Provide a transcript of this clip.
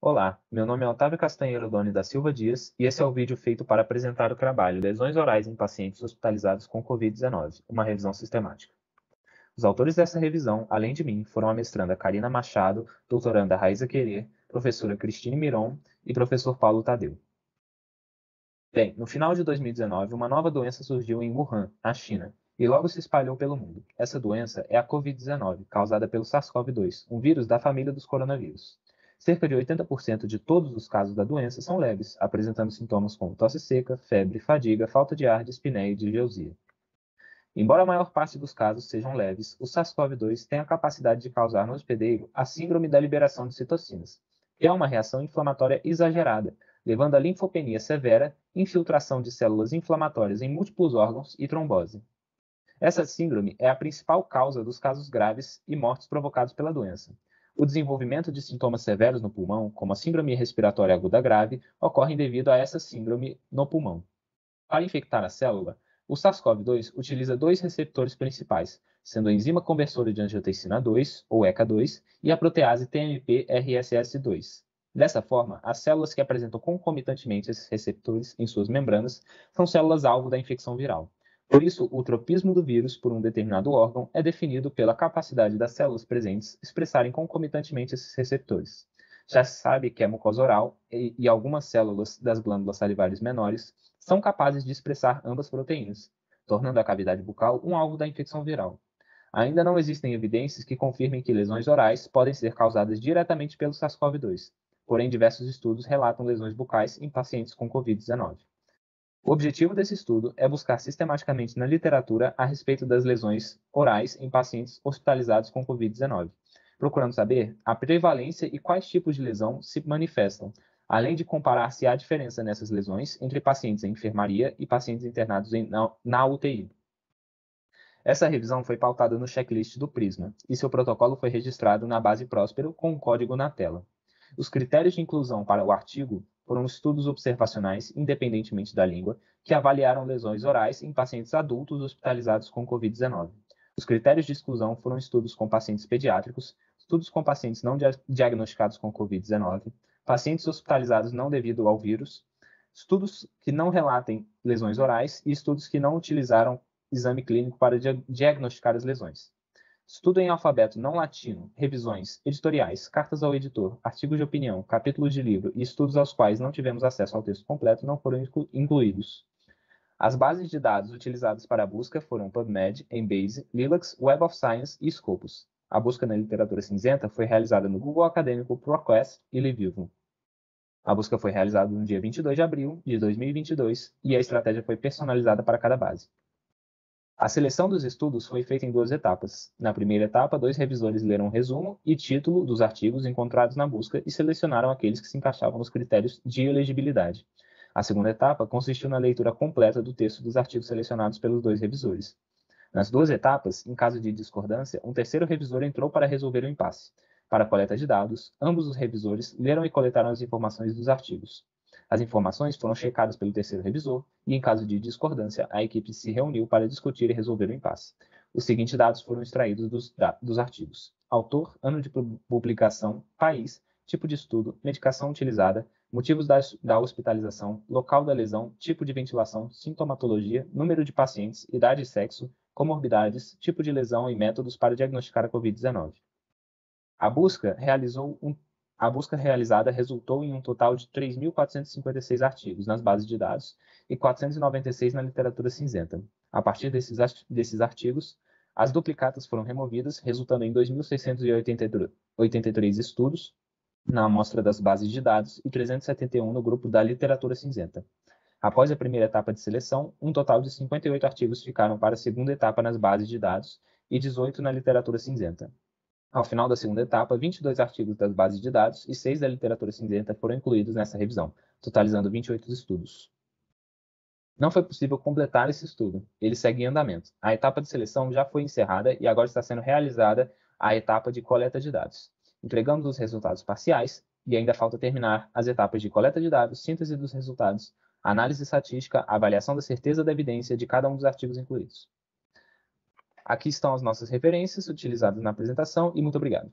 Olá, meu nome é Otávio Castanheiro Doni da Silva Dias e esse é o vídeo feito para apresentar o trabalho Lesões Orais em Pacientes Hospitalizados com Covid-19, uma revisão sistemática. Os autores dessa revisão, além de mim, foram a mestranda Karina Machado, doutoranda Raíza Querer, professora Cristine Miron e professor Paulo Tadeu. Bem, no final de 2019, uma nova doença surgiu em Wuhan, na China, e logo se espalhou pelo mundo. Essa doença é a Covid-19, causada pelo SARS-CoV-2, um vírus da família dos coronavírus. Cerca de 80% de todos os casos da doença são leves, apresentando sintomas como tosse seca, febre, fadiga, falta de ar, dispneia e digleusia. Embora a maior parte dos casos sejam leves, o SARS-CoV-2 tem a capacidade de causar no hospedeiro a síndrome da liberação de citocinas, que é uma reação inflamatória exagerada, levando a linfopenia severa, infiltração de células inflamatórias em múltiplos órgãos e trombose. Essa síndrome é a principal causa dos casos graves e mortes provocados pela doença. O desenvolvimento de sintomas severos no pulmão, como a síndrome respiratória aguda grave, ocorrem devido a essa síndrome no pulmão. Para infectar a célula, o SARS-CoV-2 utiliza dois receptores principais, sendo a enzima conversora de angiotensina 2, ou ECA2, e a protease TMP-RSS2. Dessa forma, as células que apresentam concomitantemente esses receptores em suas membranas são células-alvo da infecção viral. Por isso, o tropismo do vírus por um determinado órgão é definido pela capacidade das células presentes expressarem concomitantemente esses receptores. Já se sabe que a mucosa oral e algumas células das glândulas salivares menores são capazes de expressar ambas proteínas, tornando a cavidade bucal um alvo da infecção viral. Ainda não existem evidências que confirmem que lesões orais podem ser causadas diretamente pelo SARS-CoV-2, porém diversos estudos relatam lesões bucais em pacientes com Covid-19. O objetivo desse estudo é buscar sistematicamente na literatura a respeito das lesões orais em pacientes hospitalizados com Covid-19, procurando saber a prevalência e quais tipos de lesão se manifestam, além de comparar se há diferença nessas lesões entre pacientes em enfermaria e pacientes internados na UTI. Essa revisão foi pautada no checklist do PRISMA e seu protocolo foi registrado na base Próspero com o código na tela. Os critérios de inclusão para o artigo foram estudos observacionais, independentemente da língua, que avaliaram lesões orais em pacientes adultos hospitalizados com Covid-19. Os critérios de exclusão foram estudos com pacientes pediátricos, estudos com pacientes não diagnosticados com Covid-19, pacientes hospitalizados não devido ao vírus, estudos que não relatem lesões orais e estudos que não utilizaram exame clínico para diagnosticar as lesões. Estudo em alfabeto não latino, revisões, editoriais, cartas ao editor, artigos de opinião, capítulos de livro e estudos aos quais não tivemos acesso ao texto completo não foram incluídos. As bases de dados utilizadas para a busca foram PubMed, Embase, Lilacs, Web of Science e Scopus. A busca na literatura cinzenta foi realizada no Google Acadêmico, ProQuest e LiVivo. A busca foi realizada no dia 22 de abril de 2022 e a estratégia foi personalizada para cada base. A seleção dos estudos foi feita em duas etapas. Na primeira etapa, 2 revisores leram um resumo e título dos artigos encontrados na busca e selecionaram aqueles que se encaixavam nos critérios de elegibilidade. A segunda etapa consistiu na leitura completa do texto dos artigos selecionados pelos 2 revisores. Nas duas etapas, em caso de discordância, um terceiro revisor entrou para resolver o impasse. Para a coleta de dados, ambos os revisores leram e coletaram as informações dos artigos. As informações foram checadas pelo terceiro revisor e, em caso de discordância, a equipe se reuniu para discutir e resolver o impasse. Os seguintes dados foram extraídos dos artigos: autor, ano de publicação, país, tipo de estudo, medicação utilizada, motivos da hospitalização, local da lesão, tipo de ventilação, sintomatologia, número de pacientes, idade e sexo, comorbidades, tipo de lesão e métodos para diagnosticar a Covid-19. A busca realizada resultou em um total de 3.456 artigos nas bases de dados e 496 na literatura cinzenta. A partir desses artigos, as duplicatas foram removidas, resultando em 2.683 estudos na amostra das bases de dados e 371 no grupo da literatura cinzenta. Após a primeira etapa de seleção, um total de 58 artigos ficaram para a segunda etapa nas bases de dados e 18 na literatura cinzenta. Ao final da segunda etapa, 22 artigos das bases de dados e 6 da literatura cinzenta foram incluídos nessa revisão, totalizando 28 estudos. Não foi possível completar esse estudo, ele segue em andamento. A etapa de seleção já foi encerrada e agora está sendo realizada a etapa de coleta de dados. Entregamos os resultados parciais e ainda falta terminar as etapas de coleta de dados, síntese dos resultados, análise estatística, avaliação da certeza da evidência de cada um dos artigos incluídos. Aqui estão as nossas referências utilizadas na apresentação e muito obrigado.